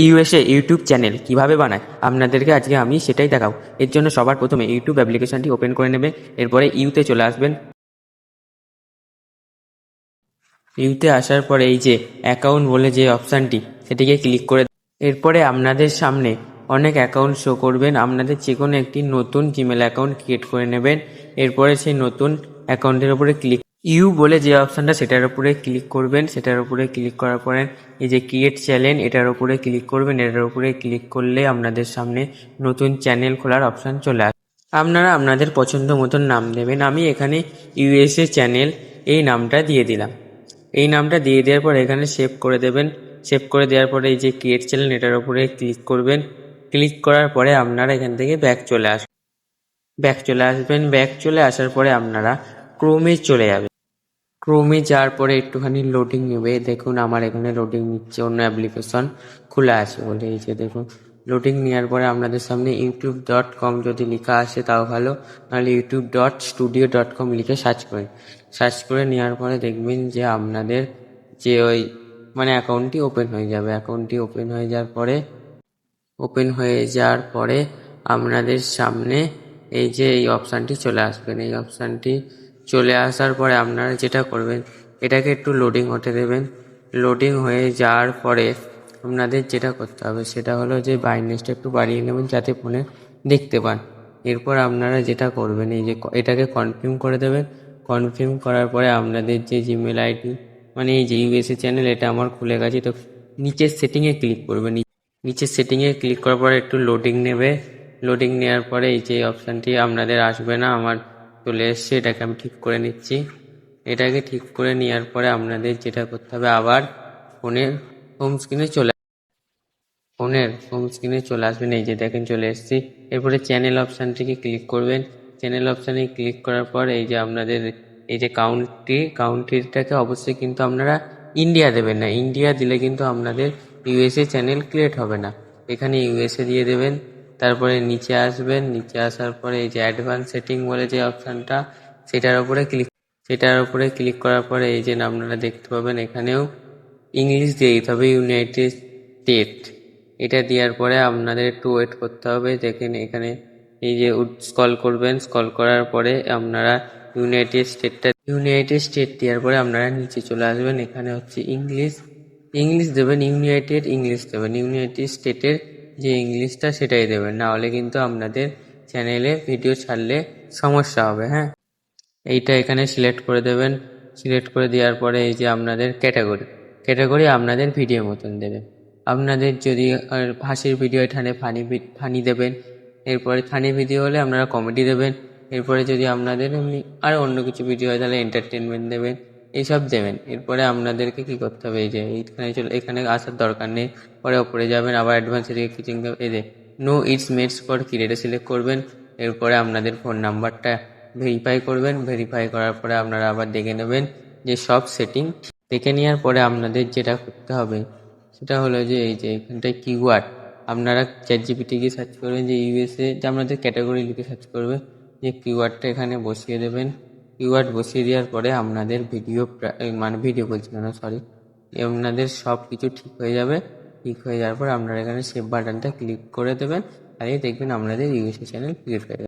USA YouTube channel কিভাবে বানায় আপনাদেরকে আজকে আমি সেটাই দেখাবো। এর জন্য সবার প্রথমে ইউটিউব অ্যাপ্লিকেশনটি ওপেন করে নেবেন। এরপরে ইউতে চলে আসবেন। ইউতে আসার পরে এই যে অ্যাকাউন্ট বলে যে অপশানটি সেটিকে ক্লিক করে এরপরে আপনাদের সামনে অনেক অ্যাকাউন্ট শো করবেন। আপনাদের যে কোনো একটি নতুন জিমেল অ্যাকাউন্ট ক্রিয়েট করে নেবেন। এরপরে সেই নতুন অ্যাকাউন্টের উপরে ক্লিক ইউ বলে যে অপশানটা সেটার উপরে ক্লিক করবেন। সেটার উপরে ক্লিক করার পরে এই যে ক্রিয়েট চ্যানেল এটার উপরে ক্লিক করবেন। এটার উপরে ক্লিক করলে আপনাদের সামনে নতুন চ্যানেল খোলার অপশান চলে আসবে। আপনারা আপনাদের পছন্দ মতন নাম দেবেন। আমি এখানে ইউএসএ চ্যানেল এই নামটা দিয়ে দিলাম। এই নামটা দিয়ে দেওয়ার পর এখানে সেভ করে দেবেন। সেভ করে দেওয়ার পরে এই যে ক্রিয়েট চ্যানেল এটার উপরে ক্লিক করবেন। ক্লিক করার পরে আপনারা এখান থেকে ব্যাক চলে আসবেন। ব্যাক চলে আসার পরে আপনারা ক্রোমে চলে যাবেন। ক্রোমে যাওয়ার পরে একটুখানি লোডিং নেবে। দেখুন আমার এখানে লোডিং নিচ্ছে, অন্য অ্যাপ্লিকেশন খোলা আছে বলে। এই যে দেখুন লোডিং নেওয়ার পরে আপনাদের সামনে youtube.com যদি লেখা আসে তাও ভালো, নাহলে youtube.studio.com লিখে সার্চ করে নেওয়ার পরে দেখবেন যে আপনাদের যে ওই অ্যাকাউন্টটি ওপেন হয়ে যাবে। অ্যাকাউন্টটি ওপেন হয়ে যাওয়ার পরে আপনাদের সামনে এই যে এই অপশানটি চলে আসবেন। এই অপশানটি চলে আসার পরে আপনারা যেটা করবেন, এটাকে একটু লোডিং হতে দেবেন। লোডিং হয়ে যাওয়ার পরে আপনাদের যেটা করতে হবে সেটা হলো যে ব্রাইটনেসটা একটু বাড়িয়ে নেবেন যাতে ফোনে দেখতে পান। এরপর আপনারা যেটা করবেন এই যে এটাকে কনফার্ম করে দেবেন। কনফার্ম করার পরে আপনাদের যে জিমেল আইডি এই যে ইউএসএ চ্যানেল এটা আমার খুলে গেছে, তো নিচের সেটিংয়ে ক্লিক করবেন। নিচের সেটিংয়ে ক্লিক করার পরে একটু লোডিং নেবে। লোডিং নেওয়ার পরে এই যে অপশানটি আপনাদের আসবে না, আমার চলে এসছে। এটাকে আমি ঠিক করে নিচ্ছি। এটাকে ঠিক করে নেওয়ার পরে আপনাদের যেটা করতে হবে, আবার ফোনের হোম স্ক্রিনে চলে আসবেন। এই যে দেখেন চলে এসেছি। এরপরে চ্যানেল অপশানটিকে ক্লিক করবেন। চ্যানেল অপশানে ক্লিক করার পর এই যে আপনাদের এই যে কাউন্ট্রিটাকে অবশ্যই কিন্তু আপনারা ইন্ডিয়া দেবেন না। ইন্ডিয়া দিলে কিন্তু আপনাদের ইউএসএ চ্যানেল ক্রিয়েট হবে না। এখানে ইউএসএ দিয়ে দেবেন। তারপরে নিচে আসবেন। নিচে আসার পরে এই যে অ্যাডভান্স সেটিং বলে যে অপশানটা সেটার উপরে ক্লিক করার পরে এই যে আপনারা দেখতে পাবেন এখানেও ইংলিশ দিয়ে দিতে হবে, ইউনাইটেড স্টেট। এটা দেওয়ার পরে আপনাদের একটু ওয়েট করতে হবে। দেখেন এখানে এই যে স্ক্রল করবেন। স্ক্রল করার পরে আপনারা ইউনাইটেড স্টেট দেওয়ার পরে আপনারা নিচে চলে আসবেন। এখানে হচ্ছে ইংলিশ দেবেন, ইউনাইটেড স্টেটের যে ইংলিশটা সেটাই দেবেন, না হলে কিন্তু আপনাদের চ্যানেলে ভিডিও ছাড়লে সমস্যা হবে। হ্যাঁ, এইটা এখানে সিলেক্ট করে দেবেন। সিলেক্ট করে দেওয়ার পরে এই যে আপনাদের ক্যাটাগরি আপনাদের ভিডিও মতন দেবেন। আপনাদের যদি হাসির ভিডিও এখানে ফানি দেবেন। এরপরে ফানি ভিডিও হলে আপনারা কমেডি দেবেন। এরপরে যদি আপনাদের এমনি আর অন্য কিছু ভিডিও হয় তাহলে এন্টারটেনমেন্ট দেবেন, এইসব দেবেন। এরপরে আপনাদেরকে কি করতে হবে, এই যে এখানে আসার দরকার নেই। পরে ওপরে যাবেন, আবার অ্যাডভান্স এদিকে কিছু এই যে no it's made for creator select করবেন। এরপরে আপনাদের ফোন নাম্বারটা ভেরিফাই করবেন। ভেরিফাই করার পরে আপনারা আবার দেখে নেবেন যে সব সেটিং। দেখে নেওয়ার পরে আপনাদের যেটা করতে হবে সেটা হলো যে এই যে এখানটায় কিওয়ার্ড আপনারা চ্যাটজিপিটি গিয়ে সার্চ করবেন যে ইউএসএ, যে আপনাদের ক্যাটাগরি লিখে সার্চ করবে, যে কিওয়ার্ডটা এখানে বসিয়ে দেবেন। কিওয়ার্ড বসিয়ে দেওয়ার পরে আপনাদের আপনাদের সব কিছু ঠিক হয়ে যাবে। ঠিক হয়ে যাওয়ার পর আপনারা এখানে সেভ বাটনটা ক্লিক করে দেবেন, তাহলেই দেখবেন আপনাদের ইউএসএ চ্যানেল ক্রিয়েট হয়ে যাবে।